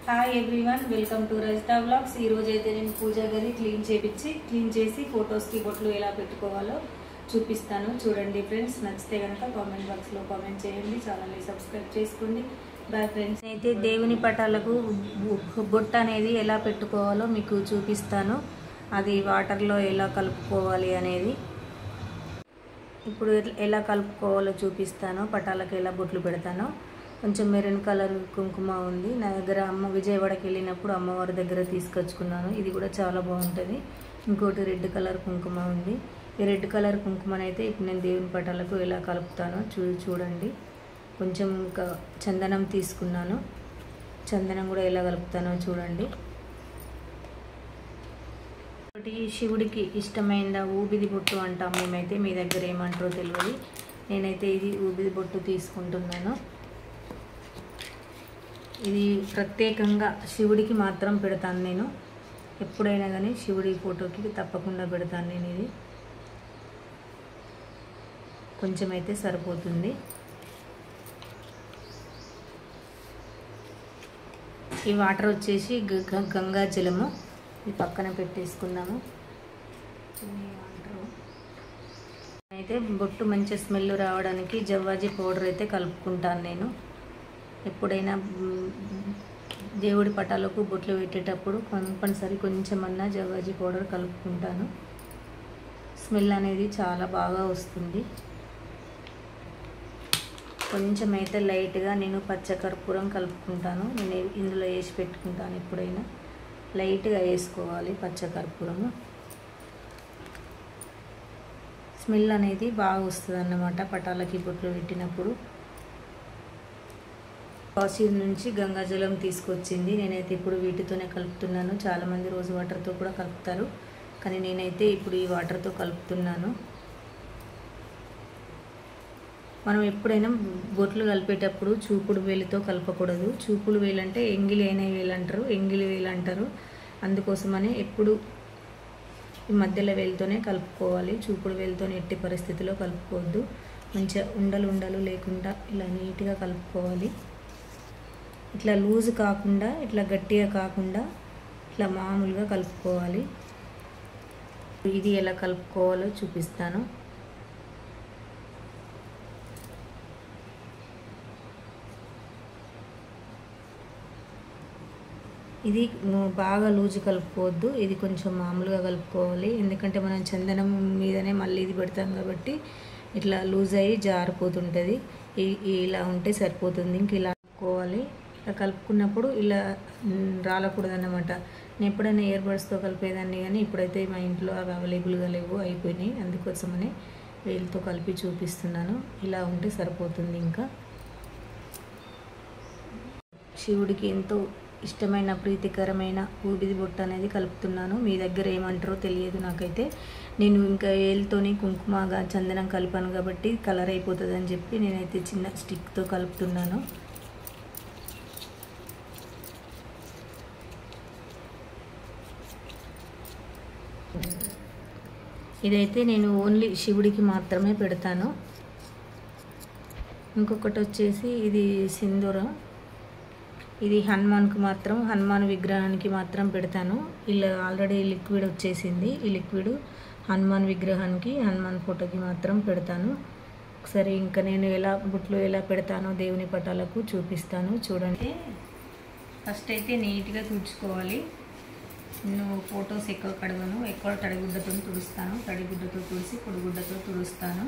Hi everyone, welcome to Rajitha vlogs. ఈ రోజు అయితే నేను పూజా గది క్లీన్ చేసి ఫొటోస్కి బొట్లు ఎలా పెట్టుకోవాలో చూపిస్తాను. చూడండి ఫ్రెండ్స్, నచ్చితే కనుక కామెంట్ బాక్స్లో కామెంట్ చేయండి, ఛానల్ని సబ్స్క్రైబ్ చేసుకోండి. Bye friends. అయితే దేవుని పటాలకు బొట్టు అనేది ఎలా పెట్టుకోవాలో మీకు చూపిస్తాను. అది వాటర్లో ఎలా కలుపుకోవాలి అనేది ఇప్పుడు ఎలా కలుపుకోవాలో చూపిస్తాను. పటాలకు ఎలా బొట్లు పెడతానో. కొంచెం మెరూన్ కలర్ కుంకుమ ఉంది నా దగ్గర. విజయవాడకి వెళ్ళినప్పుడు అమ్మవారి దగ్గర తీసుకొచ్చుకున్నాను. ఇది కూడా చాలా బాగుంటుంది. ఇంకోటి రెడ్ కలర్ కుంకుమ ఉంది. ఈ రెడ్ కలర్ కుంకుమనైతే ఇప్పుడు నేను దేవుని పటాలకు ఎలా కలుపుతానో చూడండి. కొంచెం ఇంకా చందనం తీసుకున్నాను. చందనం కూడా ఎలా కలుపుతానో చూడండి. ఒకటి శివుడికి ఇష్టమైన ఊబిది బొట్టు అంటాం మేమైతే, మీ దగ్గర ఏమంటారో తెలియదు. నేనైతే ఇది ఊబిది బొట్టు తీసుకుంటున్నాను. ఇది ప్రత్యేకంగా శివుడికి మాత్రం పెడతాను నేను. ఎప్పుడైనా కానీ శివుడి ఫోటోకి తప్పకుండా పెడతాను నేను. ఇది కొంచెం అయితే సరిపోతుంది. ఈ వాటర్ వచ్చేసి గంగా జలము. ఇది పక్కన పెట్టేసుకున్నాము. అయితే బొట్టు మంచి స్మెల్ రావడానికి జవ్వాజీ పౌడర్ అయితే కలుపుకుంటాను నేను. ఎప్పుడైనా దేవుడి పటాలకు బొట్లు పెట్టేటప్పుడు కంపల్సరీ కొంచెమన్నా జవ్వాజీ పౌడర్ కలుపుకుంటాను. స్మెల్ అనేది చాలా బాగా వస్తుంది. కొంచెం అయితే లైట్గా నేను పచ్చకర్పూరం కలుపుకుంటాను. నేను ఇందులో వేసి పెట్టుకుంటాను. ఎప్పుడైనా లైట్గా వేసుకోవాలి పచ్చకర్పూరము. స్మెల్ అనేది బాగా వస్తుంది అన్నమాట పటాలకి బొట్లు పెట్టినప్పుడు. కాశీ నుంచి గంగాజలం తీసుకొచ్చింది. నేనైతే ఇప్పుడు వీటితోనే కలుపుతున్నాను. చాలామంది రోజు వాటర్తో కూడా కలుపుతారు, కానీ నేనైతే ఇప్పుడు ఈ వాటర్తో కలుపుతున్నాను. మనం ఎప్పుడైనా బొట్లు కలిపేటప్పుడు చూపుడు వేలుతో కలపకూడదు. చూపుడు వేలు అంటే ఎంగిలి అయిన వేలు అంటారు, ఎంగిలి వేలు అంటారు. అందుకోసమని ఎప్పుడు ఈ మధ్యలో వేలుతోనే కలుపుకోవాలి. చూపుడు వేలుతో ఎట్టి పరిస్థితిలో కలుపుకోవద్దు. మంచిగా ఉండలు లేకుండా ఇలా నీట్గా కలుపుకోవాలి. ఇట్లా లూజ్ కాకుండా, ఇట్లా గట్టిగా కాకుండా, ఇట్లా మామూలుగా కలుపుకోవాలి. ఇది ఎలా కలుపుకోవాలో చూపిస్తాను. ఇది బాగా లూజు కలుపుకోవద్దు. ఇది కొంచెం మామూలుగా కలుపుకోవాలి. ఎందుకంటే మనం చందనం మీదనే మళ్ళీ ఇది పెడతాం కాబట్టి ఇట్లా లూజ్ అయ్యి జారిపోతుంటుంది. ఇలా ఉంటే సరిపోతుంది. ఇంక ఇలా కలుపుకోవాలి. ఇలా కలుపుకున్నప్పుడు ఇలా రాలకూడదు అన్నమాట. నేను ఎప్పుడైనా ఇయర్ బడ్స్తో కలిపేదాన్ని, కానీ ఇప్పుడైతే మా ఇంట్లో అవి అవైలబుల్గా లేవు, అయిపోయినాయి. అందుకోసమనే వేలుతో కలిపి చూపిస్తున్నాను. ఇలా ఉంటే సరిపోతుంది. ఇంకా శివుడికి ఎంతో ఇష్టమైన ప్రీతికరమైన ఊబిది బొట్టు అనేది కలుపుతున్నాను. మీ దగ్గర ఏమంటారో తెలియదు నాకైతే. నేను ఇంకా వేలుతోని కుంకుమగా చందనం కలిపాను కాబట్టి కలర్ అయిపోతుంది అని చెప్పి నేనైతే చిన్న స్టిక్తో కలుపుతున్నాను. ఇదైతే నేను ఓన్లీ శివుడికి మాత్రమే పెడతాను. ఇంకొకటి వచ్చేసి ఇది సింధూరం. ఇది హనుమాన్ విగ్రహానికి మాత్రం పెడతాను. ఇలా ఆల్రెడీ లిక్విడ్ వచ్చేసింది. ఈ లిక్విడ్ హనుమాన్ విగ్రహానికి, హనుమాన్ ఫోటోకి మాత్రం పెడతాను. ఒకసారి ఇంకా నేను బొట్లు ఎలా పెడతానో దేవుని పటాలకు చూపిస్తాను. చూడండి. ఫస్ట్ అయితే నీట్గా తుడుచుకోవాలి. నేను ఫొటోస్ ఎక్కువ కడగను, ఎక్కువ తడిగుడ్డతో తుడుస్తాను. తడిగుడ్డతో తుడిసి పొడిగుడ్డతో తుడుస్తాను.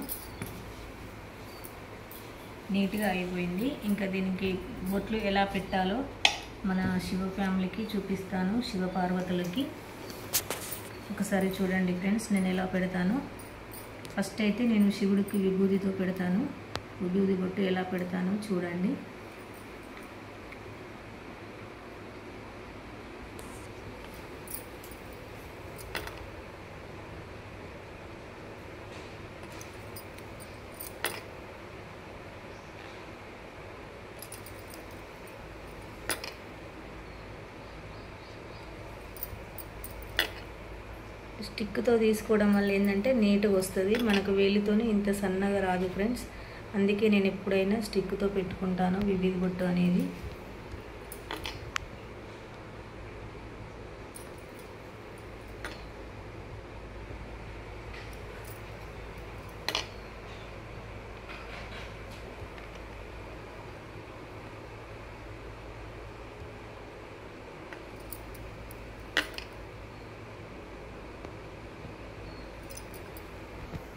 నీట్గా అయిపోయింది. ఇంకా దీనికి బొట్లు ఎలా పెట్టాలో మన శివ ఫ్యామిలీకి చూపిస్తాను, శివ పార్వతులకి. ఒకసారి చూడండి ఫ్రెండ్స్, నేను ఎలా పెడతాను. ఫస్ట్ అయితే నేను శివుడికి విభూతితో పెడతాను. విభూతి బొట్టు ఎలా పెడతానో చూడండి. స్టిక్తో తీసుకోవడం వల్ల ఏంటంటే నీట్గా వస్తుంది. మనకు వేలితోనే ఇంత సన్నగా రాదు ఫ్రెండ్స్. అందుకే నేను ఎప్పుడైనా స్టిక్తో పెట్టుకుంటాను విభూది బొట్టు అనేది.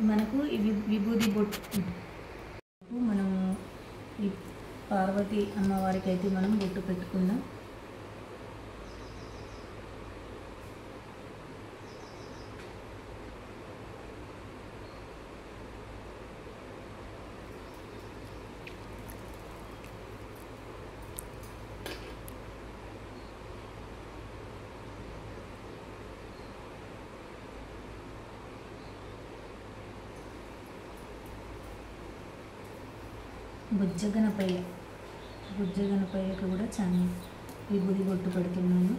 మనకు ఇవి విభూది బొట్టు మనము ఈ పార్వతి అమ్మవారికి అయితే మనం బొట్టు పెట్టుకుందాం. బుజ్జగనపయ్యకు కూడా చాలా విభూది బొట్టు పెడుతున్నాను.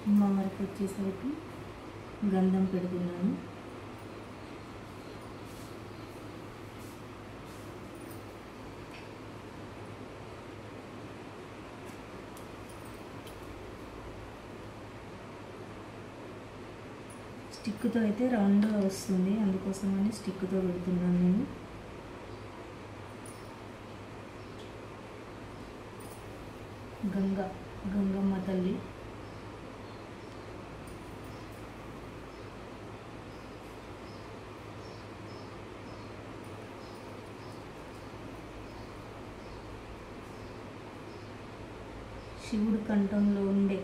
అమ్మవారికి వచ్చేసరికి గంధం పెడుతున్నాను. స్టిక్తో అయితే రౌండ్గా వస్తుంది, అందుకోసమని స్టిక్తో పెడుతున్నాను నేను. గంగమ్మ తల్లి శివుడు కంఠంలో ఉండే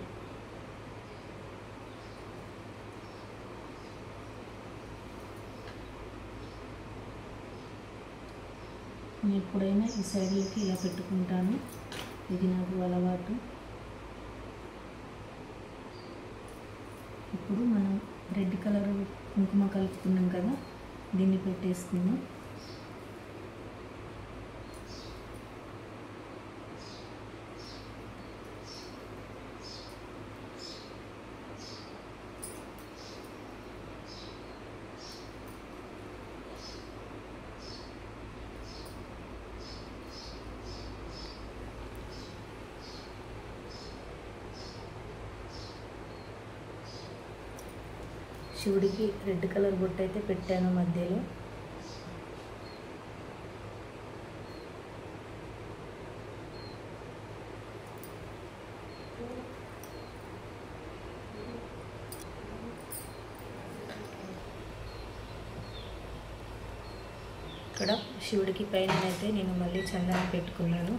నేను ఎప్పుడైనా ఈ సైడ్లకి ఇలా పెట్టుకుంటాను, ఇది నాకు అలవాటు. ఇప్పుడు మనం రెడ్ కలర్ కుంకుమ కలుపుకున్నాం కదా, దీన్ని పెట్టేసుకుందాం. శివుడికి రెడ్ కలర్ బొట్టు అయితే పెట్టాను మధ్యలో. ఇక్కడ శివుడికి పైన అయితే నేను మళ్ళీ చందనం పెట్టుకున్నాను.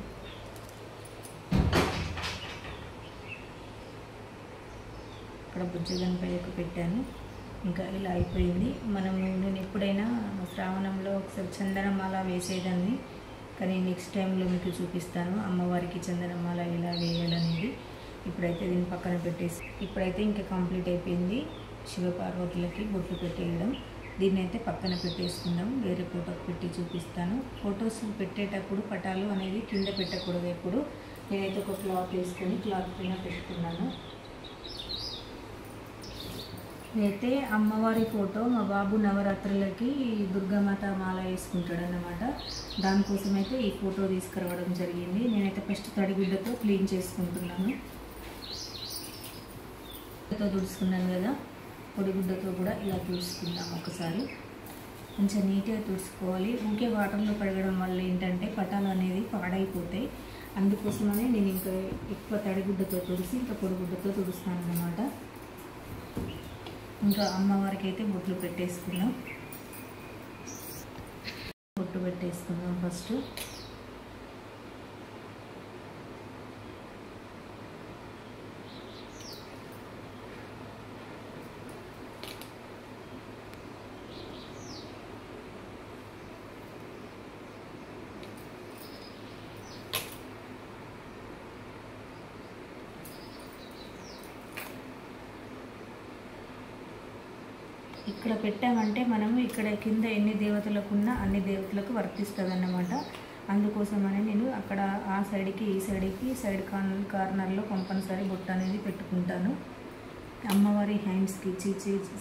ఇక్కడ బుజ్జగనపయ్యకు పెట్టాను. ఇంకా ఇలా అయిపోయింది. నేను ఎప్పుడైనా శ్రావణంలో ఒకసారి చందనమాల వేసేదాన్ని, కానీ నెక్స్ట్ టైంలో మీకు చూపిస్తాను అమ్మవారికి చందనమాల ఎలా వేయాలనేది. ఇప్పుడైతే దీన్ని పక్కన పెట్టేసి ఇప్పుడైతే ఇంకా కంప్లీట్ అయిపోయింది శివపార్వతులకి బొట్లు పెట్టేయడం. దీన్ని అయితే పక్కన పెట్టేసుకుందాం, వేరే ఫోటోకి పెట్టి చూపిస్తాను. ఫొటోస్ పెట్టేటప్పుడు పటాలు అనేది కింద పెట్టకూడదు ఎప్పుడు. నేనైతే ఒక క్లాత్ వేసుకొని క్లాత్ పైన పెట్టుకున్నాను. నేనైతే అమ్మవారి ఫోటో మా బాబు నవరాత్రులకి దుర్గామాత మాల వేసుకుంటాడన్నమాట, దానికోసమైతే ఈ ఫోటో తీసుకురావడం జరిగింది. నేనైతే ఫస్ట్ తడిగుడ్డతో క్లీన్ చేసుకుంటున్నాను. తుడుచుకున్నాను కదా, పొడిగుడ్డతో కూడా ఇలా తుడుచుకుందాం ఒకసారి. కొంచెం నీట్గా తుడుచుకోవాలి. ఊకే వాటర్లో కడగడం వల్ల ఏంటంటే పటాలు అనేది పాడైపోతాయి. అందుకోసమనే నేను ఇంకా ఎక్కువ తడిగుడ్డతో తుడిసి ఇంకా పొడిగుడ్డతో తుడుస్తాను అన్నమాట. ఇంకా అమ్మవారికి అయితే బొట్లు పెట్టేసుకున్నాం. బొట్టు పెట్టేసుకుందాం ఫస్ట్. ఇక్కడ పెట్టామంటే మనము ఇక్కడ కింద ఎన్ని దేవతలకు ఉన్నా అన్ని దేవతలకు వర్తిస్తుంది అన్నమాట. అందుకోసమని నేను అక్కడ ఆ సైడ్కి ఈ సైడ్కి సైడ్ కార్నర్లో కంపల్సరీ బొట్టు అనేది పెట్టుకుంటాను. అమ్మవారి హ్యాండ్స్కి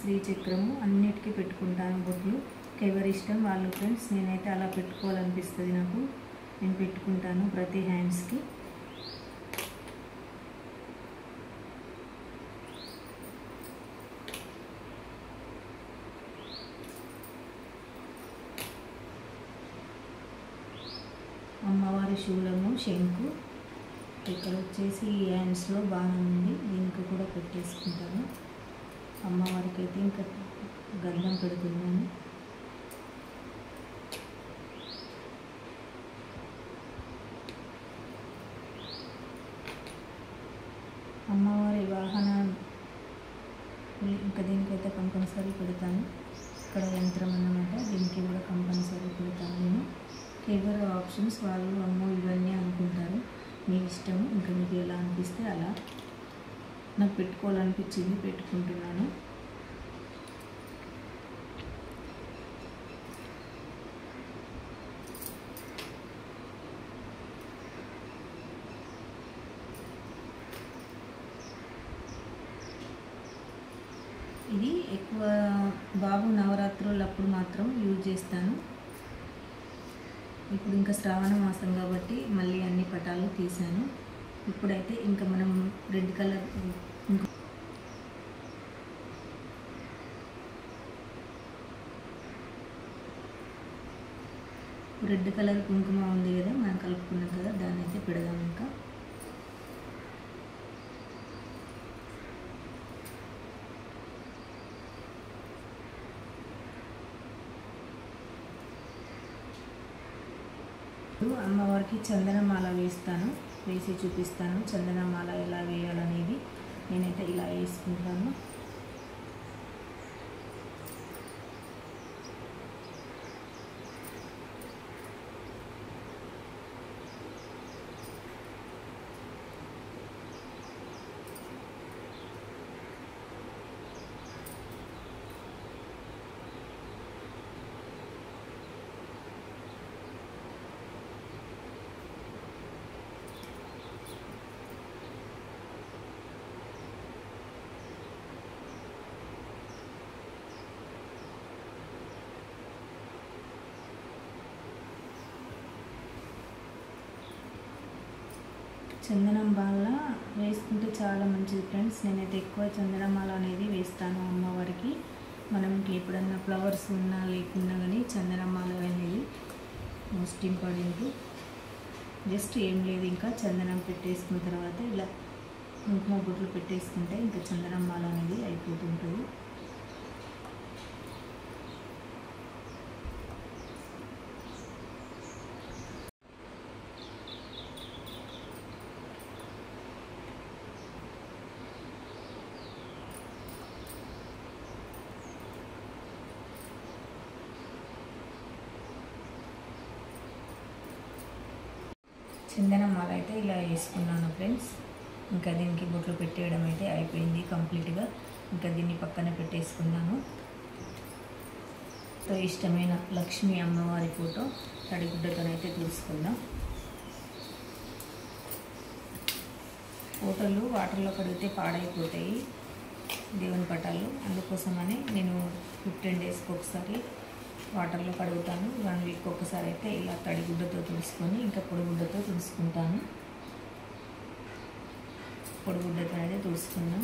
శ్రీచక్రము అన్నిటికీ పెట్టుకుంటాను బొట్లు. ఎవరి ఇష్టం వాళ్ళు ఫ్రెండ్స్. నేనైతే అలా పెట్టుకోవాలనిపిస్తుంది నాకు, నేను పెట్టుకుంటాను ప్రతి హ్యాండ్స్కి. అమ్మవారి శూలము, శంకు, ఇక్కడ వచ్చేసి హ్యాండ్స్లో బాణం ఉంది, దీనికి కూడా పెట్టేసుకుంటాను. అమ్మవారికి అయితే ఇంకా గంధం పెడుతున్నాను. అమ్మవారి వాహనం ఇంకా దీనికైతే కంపల్సరీ పెడతాను. ఇక్కడ యంత్రం అన్నమాట, దీనికి కూడా కంపల్సరీ పెడతాను నేను. ఎవరి ఆప్షన్స్ వాళ్ళు అమ్మో ఇవన్నీ అనుకుంటారు, మీ ఇష్టము. ఇంకా మీకు ఎలా అనిపిస్తే అలా. నాకు పెట్టుకోవాలనిపించింది, పెట్టుకుంటున్నాను. ఇది ఎక్కువ బాబు నవరాత్రులప్పుడు మాత్రం యూజ్ చేస్తాను. ఇప్పుడు ఇంకా శ్రావణ మాసం కాబట్టి మళ్ళీ అన్ని పటాలు తీసాను. ఇప్పుడైతే ఇంకా మనం రెడ్ కలర్ కుంకుమ ఉంది కదా, మనం కలుపుకున్నాం కదా, దాన్ని అయితే పెడదాం. ఇంకా అమ్మవారికి చందనమాల వేస్తాను, వేసి చూపిస్తాను. చందనమాల ఎలా వేయాలనేది నేనైతే ఇలా వేసుకుంటాను. చందనం బాల వేసుకుంటే చాలా మంచిది ఫ్రెండ్స్. నేనైతే ఎక్కువ చందనమాల అనేది వేస్తాను అమ్మవారికి. మనం ఎప్పుడన్నా ఫ్లవర్స్ ఉన్నా లేకున్నా కానీ చందనమాల అనేది మోస్ట్ ఇంపార్టెంట్. జస్ట్ ఏం లేదు, ఇంకా చందనం పెట్టేసుకున్న తర్వాత ఇలా కుంకుమ బొట్లు పెట్టేసుకుంటే ఇంకా చందనమాల అనేది అయిపోతుంటుంది. చందనమాల అయితే ఇలా వేసుకున్నాను ఫ్రెండ్స్. ఇంకా దీనికి బొట్లు పెట్టేయడం అయితే అయిపోయింది కంప్లీట్గా. ఇంకా దీన్ని పక్కన పెట్టేసుకున్నాను. సో ఇష్టమైన లక్ష్మీ అమ్మవారి ఫోటో తడిగుడ్డతోనైతే తుడుచుకుందాం. ఫోటోలు వాటర్లో కడిగితే పాడైపోతాయి దేవుని పటాలు, అందుకోసమని నేను 15 డేస్కి ఒకసారి వాటర్లో కడుగుతాను. 1 వీక్ ఒకసారి అయితే ఇలా తడిగుడ్డతో తుడుచుకొని ఇంకా పొడిగుడ్డతో తుడుచుకుంటాను. పొడిగుడ్డతో అయితే తుడుచుకున్నాం.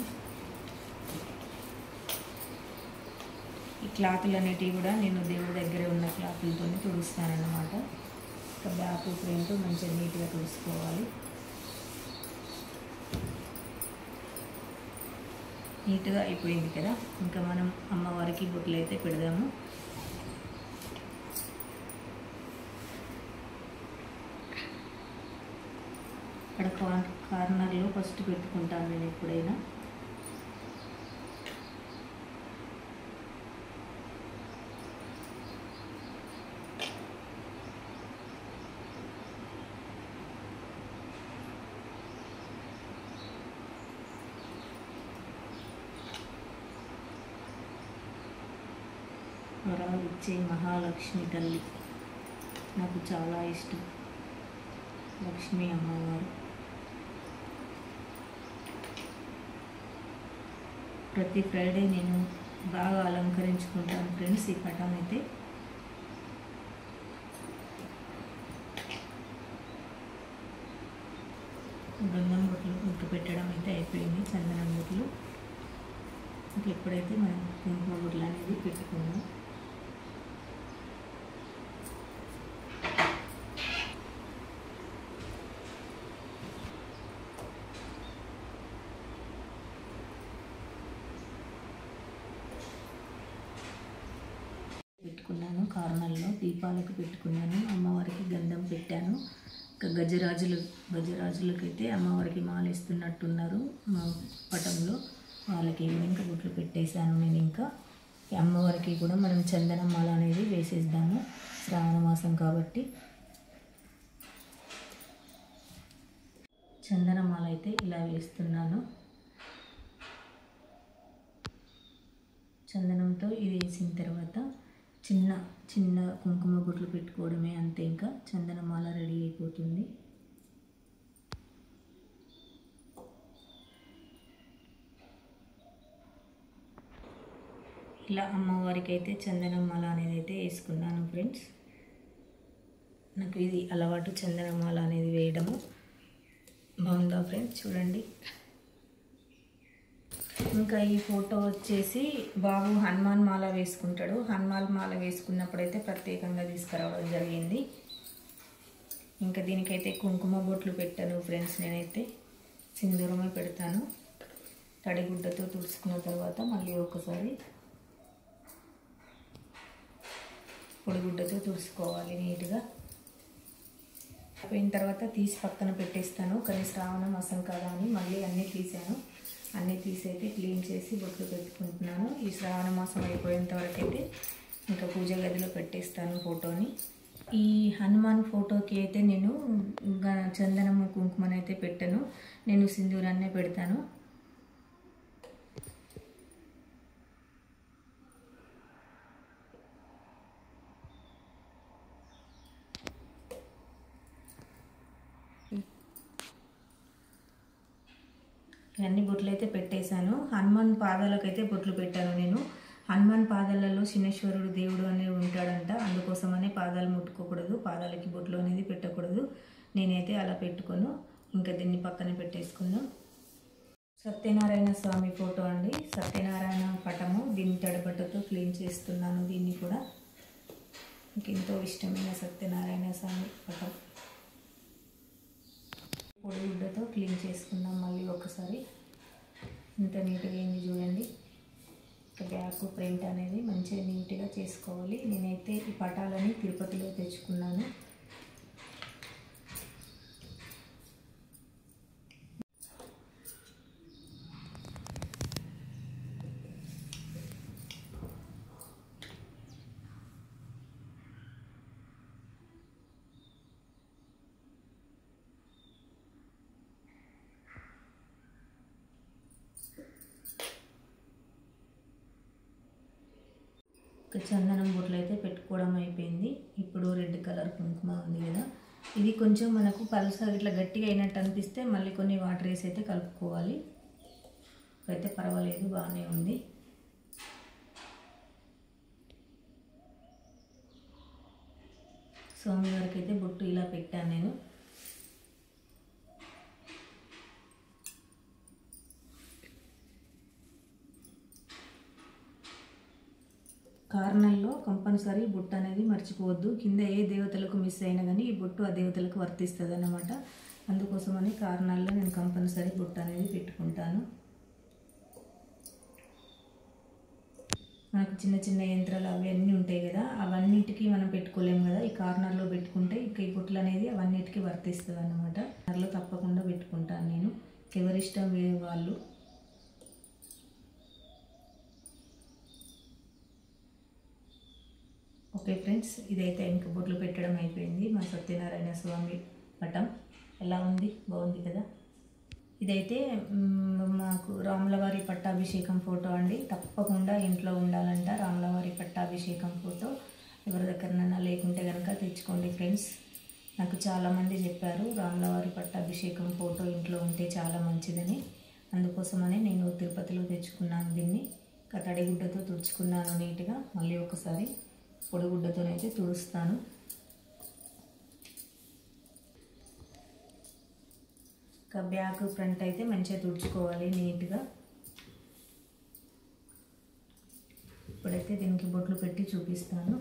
ఈ క్లాతులు అనేటివి కూడా నేను దేవుడి దగ్గర ఉన్న క్లాతులతో తుడుస్తానన్నమాట. ఇంకా బ్యాక్ ఫ్రంట్ మంచిగా నీట్గా తుడుచుకోవాలి. నీట్గా అయిపోయింది కదా. ఇంకా మనం అమ్మవారికి బొట్లు అయితే పెడదాము. ఇక్కడ కార్నర్లో ఫస్ట్ పెట్టుకుంటాను నేను ఎప్పుడైనా. వరాలు ఇచ్చే మహాలక్ష్మి తల్లి నాకు చాలా ఇష్టం. లక్ష్మీ అమ్మవారు ప్రతి ఫ్రైడే నేను బాగా అలంకరించుకుంటాను ఫ్రెండ్స్. ఈ పటం అయితే గంధం బొట్లు పెట్టడం అయితే అయిపోయింది. చందనం బొట్లు ఇంకా ఎప్పుడైతే మనం కుంకుమ బొట్లు అనేది పెట్టుకున్నాం. కారణాల్లో దీపాలకు పెట్టుకున్నాను. అమ్మవారికి గంధం పెట్టాను. ఇంకా గజరాజులకైతే అమ్మవారికి మాలేస్తున్నట్టున్నారు మా పటంలో. వాళ్ళకి ఇంకా బొట్లు పెట్టేశాను నేను. ఇంకా అమ్మవారికి కూడా మనం చందన మాల అనేది వేసేద్దాము, శ్రావణ మాసం కాబట్టి. చందన మాల అయితే ఇలా వేస్తున్నాను. చందనంతో ఇది వేసిన తర్వాత చిన్న చిన్న కుంకుమ బొట్లు పెట్టుకోవడమే, అంతే. ఇంకా చందన మాల రెడీ అయిపోతుంది. ఇలా అమ్మవారికి అయితే చందనం మాల అనేది అయితే వేసుకున్నాను ఫ్రెండ్స్. నాకు ఇది అలవాటు, చందనం మాల అనేది వేయడము. బాగుందా ఫ్రెండ్స్? చూడండి. ఇంకా ఈ ఫోటో వచ్చేసి బాబు హనుమాన్ మాల వేసుకుంటాడు. హనుమాన్ మాల వేసుకున్నప్పుడైతే ప్రత్యేకంగా తీసుకురావడం జరిగింది. ఇంకా దీనికైతే కుంకుమ బొట్లు పెట్టాను ఫ్రెండ్స్. నేనైతే సింధూరమే పెడతాను. తడిగుడ్డతో తుడుచుకున్న తర్వాత మళ్ళీ ఒకసారి పొడిగుడ్డతో తుడుచుకోవాలి నీట్గా. అయిపోయిన తర్వాత తీసి పక్కన పెట్టేస్తాను. కానీ శ్రావణ మాసం కదా అని మళ్ళీ అన్నీ తీసాను. అన్నీ తీసి అయితే క్లీన్ చేసి బొట్లు పెట్టుకుంటున్నాను. ఈ శ్రావణ మాసం అయిపోయేంత వరకు అయితే ఇంకా పూజ గదిలో పెట్టేస్తాను ఫోటోని. ఈ హనుమాన్ ఫోటోకి అయితే నేను చందనము కుంకుమనైతే పెట్టను, నేను సింధూరాన్నే పెడతాను. అన్ని బొట్లు అయితే పెట్టేశాను. హనుమాన్ పాదాలకైతే బొట్లు పెట్టాను నేను. హనుమాన్ పాదాలలో శనేశ్వరుడు దేవుడు అనేది ఉంటాడంట, అందుకోసమనే పాదాలు ముట్టుకోకూడదు, పాదాలకి బొట్లు అనేది పెట్టకూడదు. నేనైతే అలా పెట్టుకోను. ఇంకా దీన్ని పక్కన పెట్టేసుకుందాం. సత్యనారాయణ స్వామి ఫోటో అండి, సత్యనారాయణ పటము. దీన్ని తడబట్టతో క్లీన్ చేస్తున్నాను. దీన్ని కూడా నాకు ఎంతో ఇష్టమైన సత్యనారాయణ స్వామి పటం. పొడిగుడ్డతో క్లీన్ చేసుకుందాం మళ్ళీ ఒకసారి. ఇంత నీట్గా అయింది చూడండి. బ్యాక్ ప్రింట్ అనేది మంచిగా నీట్గా చేసుకోవాలి. నేనైతే ఈ పటాలని తిరుపతిలో తెచ్చుకున్నాను. చందనం బొట్లు అయితే పెట్టుకోవడం అయిపోయింది. ఇప్పుడు రెడ్ కలర్ కుంకుమ ఉంది కదా, ఇది కొంచెం మనకు పల్సగా ఇట్లా గట్టిగా అయినట్టు అనిపిస్తే మళ్ళీ కొన్ని వాటర్ వేసి అయితే కలుపుకోవాలి. అయితే పర్వాలేదు, బాగానే ఉంది. స్వామివారికి అయితే బొట్టు ఇలా పెట్టాను నేను. కారణంలో కంపల్సరీ బొట్టు అనేది మర్చిపోవద్దు. కింద ఏ దేవతలకు మిస్ అయినా కానీ ఈ బొట్టు ఆ దేవతలకు వర్తిస్తుంది అన్నమాట. అందుకోసమని కారణాల్లో నేను కంపల్సరీ బొట్టు అనేది పెట్టుకుంటాను. మనకు చిన్న చిన్న యంత్రాలు అవన్నీ ఉంటాయి కదా, అవన్నిటికీ మనం పెట్టుకోలేము కదా. ఈ కార్నర్లో పెట్టుకుంటే ఇక ఈ బొట్లు అనేది అవన్నిటికీ వర్తిస్తుంది అన్నమాట. కార్నర్లో తప్పకుండా పెట్టుకుంటాను నేను. ఎవరిష్టం వేరే వాళ్ళు. ఓకే ఫ్రెండ్స్, ఇదైతే ఇంకా బొట్లు పెట్టడం అయిపోయింది. మా సత్యనారాయణ స్వామి పటం ఎలా ఉంది? బాగుంది కదా. ఇదైతే మాకు రాములవారి పట్టాభిషేకం ఫోటో అండి. తప్పకుండా ఇంట్లో ఉండాలంట రాములవారి పట్టాభిషేకం ఫోటో. ఎవరి దగ్గరనైనా లేకుంటే కనుక తెచ్చుకోండి ఫ్రెండ్స్. నాకు చాలామంది చెప్పారు రాములవారి పట్టాభిషేకం ఫోటో ఇంట్లో ఉంటే చాలా మంచిదని. అందుకోసమనే నేను తిరుపతిలో తెచ్చుకున్నాను దీన్ని. తడిగుడ్డతో తుడుచుకున్నాను నీట్గా. మళ్ళీ ఒకసారి పొడిగుడ్డతోనైతే తుడుస్తాను. ఇంకా బ్యాక్ ఫ్రంట్ అయితే మంచిగా తుడుచుకోవాలి నీట్గా. ఇప్పుడైతే దీనికి బొట్లు పెట్టి చూపిస్తాను.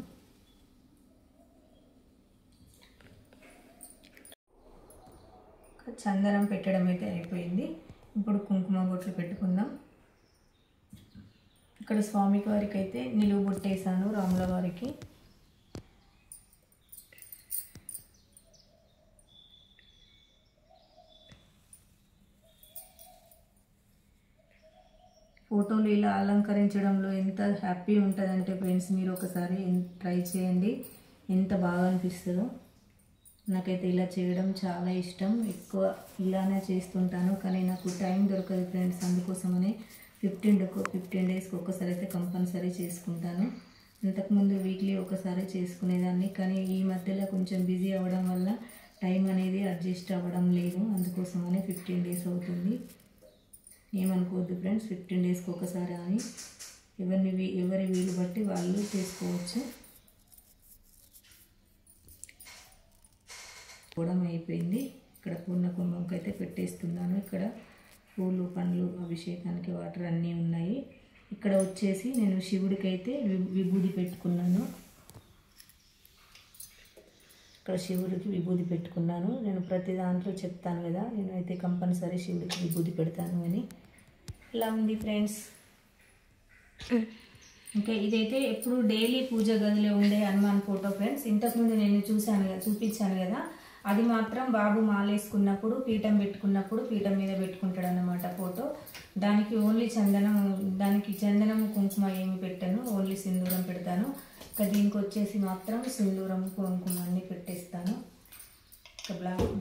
చందనం పెట్టడం అయితే అయిపోయింది. ఇప్పుడు కుంకుమ బొట్లు పెట్టుకుందాం. ఇక్కడ స్వామికి వారికి అయితే నిలువు బొట్టేసాను రాముల వారికి. ఫోటోలు ఇలా అలంకరించడంలో ఎంత హ్యాపీ ఉంటుందంటే ఫ్రెండ్స్, మీరు ఒకసారి ట్రై చేయండి, ఎంత బాగా అనిపిస్తుందో. నాకైతే ఇలా చేయడం చాలా ఇష్టం, ఎక్కువ ఇలానే చేస్తుంటాను. కానీ నాకు టైం దొరకదు ఫ్రెండ్స్, అందుకోసమనే 15 డేస్కి ఒక్కసారి అయితే కంపల్సరీ చేసుకుంటాను. ఇంతకుముందు వీక్లీ ఒకసారి చేసుకునేదాన్ని, కానీ ఈ మధ్యలో కొంచెం బిజీ అవ్వడం వల్ల టైం అనేది అడ్జస్ట్ అవ్వడం లేదు, అందుకోసమనే 15 డేస్ అవుతుంది. ఏమనుకోవద్దు ఫ్రెండ్స్, 15 డేస్కి ఒకసారి అని ఎవరి వీలు బట్టి వాళ్ళు చేసుకోవచ్చు. కూడా అయిపోయింది. ఇక్కడ పూర్ణ కుంభంకి అయితే పెట్టేస్తున్నాను. ఇక్కడ పూలు పండ్లు అభిషేకానికి వాటర్ అన్నీ ఉన్నాయి. ఇక్కడ వచ్చేసి నేను శివుడికి అయితే విభూది పెట్టుకున్నాను. ఇక్కడ శివుడికి విభూది పెట్టుకున్నాను. నేను ప్రతి దాంట్లో చెప్తాను కదా, నేనైతే కంపల్సరీ శివుడికి విభూది పెడతాను అని. ఇలా ఉంది ఫ్రెండ్స్. ఇంకా ఇదైతే ఎప్పుడు డైలీ పూజ గదిలో ఉండే హనుమాన్ ఫోటో ఫ్రెండ్స్. ఇంతకుముందు నేను చూపించాను కదా, అది మాత్రం బాబు మాలేసుకున్నప్పుడు పీఠం పెట్టుకున్నప్పుడు పీఠం మీద పెట్టుకుంటాడు అన్నమాట ఫోటో. దానికి ఓన్లీ చందనం కుంకుమ ఏమి పెట్టాను, ఓన్లీ సింధూరం పెడతాను. ఇంకా దీనికి వచ్చేసి మాత్రం సింధూరం కుంకుమ అన్నీ పెట్టేస్తాను. ఇంకా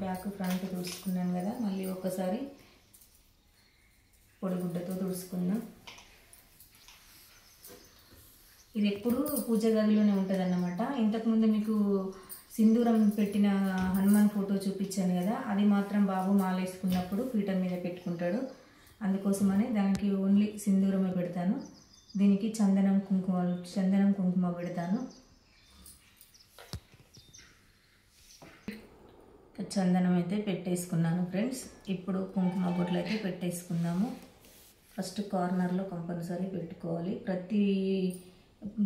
బ్యాక్ ఫ్రంట్ తుడుచుకున్నాను కదా, మళ్ళీ ఒకసారి పొడిగుడ్డతో తుడుచుకున్నాం. ఇది ఎప్పుడు పూజ గదిలోనే ఉంటుంది అన్నమాట. ఇంతకుముందు మీకు సింధూరం పెట్టిన హనుమాన్ ఫోటో చూపించాను కదా, అది మాత్రం బాబు మాలేసుకున్నప్పుడు పీఠం మీద పెట్టుకుంటాడు, అందుకోసమని దానికి ఓన్లీ సింధూరమే పెడతాను. దీనికి చందనం కుంకుమ పెడతాను. చందనం అయితే పెట్టేసుకున్నాను ఫ్రెండ్స్. ఇప్పుడు కుంకుమ బొట్లు అయితే పెట్టేసుకున్నాము. ఫస్ట్ కార్నర్లో కంపల్సరీ పెట్టుకోవాలి. ప్రతి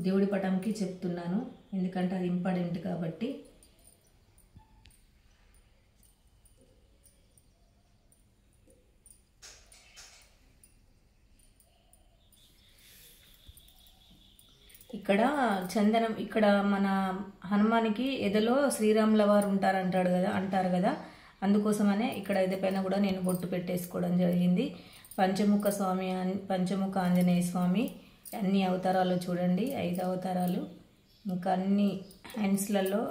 దేవుడి పటంకి చెప్తున్నాను, ఎందుకంటే అది ఇంపార్టెంట్ కాబట్టి. ఇక్కడ చందనం, ఇక్కడ మన హనుమానికి ఎదలో శ్రీరాముల వారు అంటారు కదా, అందుకోసమనే ఇక్కడ ఎదపైన కూడా నేను బొట్టు పెట్టేసుకోవడం జరిగింది. పంచముఖ ఆంజనేయ స్వామి అన్ని అవతారాలు చూడండి, 5 అవతారాలు. ఇంకా అన్ని హ్యాండ్స్లలో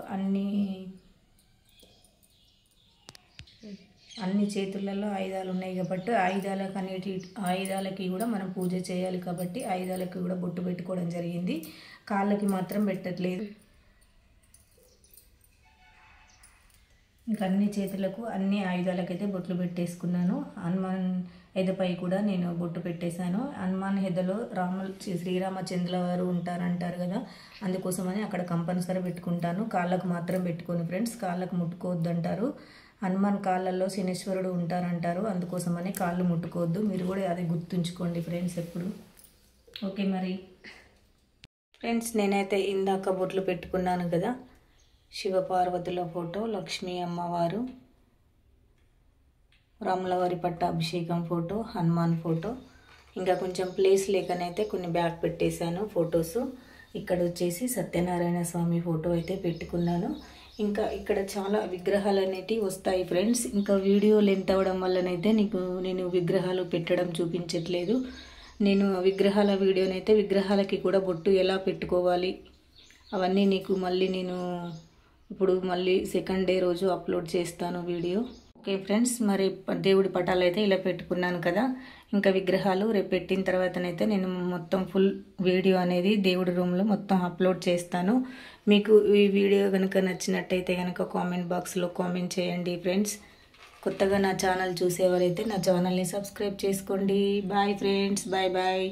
అన్ని చేతులలో ఆయుధాలు ఉన్నాయి కాబట్టి ఆయుధాలకి కూడా మనం పూజ చేయాలి కాబట్టి ఆయుధాలకి కూడా బొట్టు పెట్టుకోవడం జరిగింది. కాళ్ళకి మాత్రం పెట్టట్లేదు. ఇంకా అన్ని చేతులకు అన్ని ఆయుధాలకైతే బొట్లు పెట్టేసుకున్నాను. హనుమాన్ ఎదపై కూడా నేను బొట్టు పెట్టేశాను. హనుమాన్ హెదలో శ్రీరామచంద్రుల వారు అంటారు కదా, అందుకోసమని అక్కడ కంపల్సరీ పెట్టుకుంటాను. కాళ్ళకు మాత్రం పెట్టుకోను ఫ్రెండ్స్, కాళ్ళకు ముట్టుకోవద్దు అంటారు. హనుమాన్ కాళ్ళల్లో శనీశ్వరుడు ఉంటారంటారు, అందుకోసమని కాళ్ళు ముట్టుకోవద్దు. మీరు కూడా అది గుర్తుంచుకోండి ఫ్రెండ్స్ ఎప్పుడు. ఓకే మరి ఫ్రెండ్స్, నేనైతే ఇందాక బొట్లు పెట్టుకున్నాను కదా, శివపార్వతుల ఫోటో, లక్ష్మీ అమ్మవారు, రాములవారి పట్టాభిషేకం ఫోటో, హనుమాన్ ఫోటో, ఇంకా కొంచెం ప్లేస్ లేకనైతే కొన్ని బ్యాక్ పెట్టేశాను ఫొటోస్. ఇక్కడ వచ్చేసి సత్యనారాయణ స్వామి ఫోటో అయితే పెట్టుకున్నాను. ఇంకా ఇక్కడ చాలా విగ్రహాలు అనేటివి వస్తాయి ఫ్రెండ్స్. ఇంకా వీడియో లెంత్ అవ్వడం వల్లనైతే నేను విగ్రహాలు పెట్టడం చూపించట్లేదు. నేను విగ్రహాల వీడియోనైతే విగ్రహాలకి కూడా బొట్టు ఎలా పెట్టుకోవాలి అవన్నీ నేను ఇప్పుడు మళ్ళీ సెకండ్ డే రోజు అప్లోడ్ చేస్తాను వీడియో. ఓకే ఫ్రెండ్స్, మరి దేవుడి పటాలు అయితే ఇలా పెట్టుకున్నాను కదా. ఇంకా విగ్రహాలు రేపు పెట్టిన తర్వాతనైతే నేను మొత్తం ఫుల్ వీడియో అనేది దేవుడి రూమ్లో మొత్తం అప్లోడ్ చేస్తాను. మీకు ఈ వీడియో కనుక నచ్చినట్టయితే కనుక కామెంట్ బాక్స్లో కామెంట్ చేయండి ఫ్రెండ్స్. కొత్తగా నా ఛానల్ చూసేవారైతే నా ఛానల్ని సబ్స్క్రైబ్ చేసుకోండి. Bye friends, bye bye.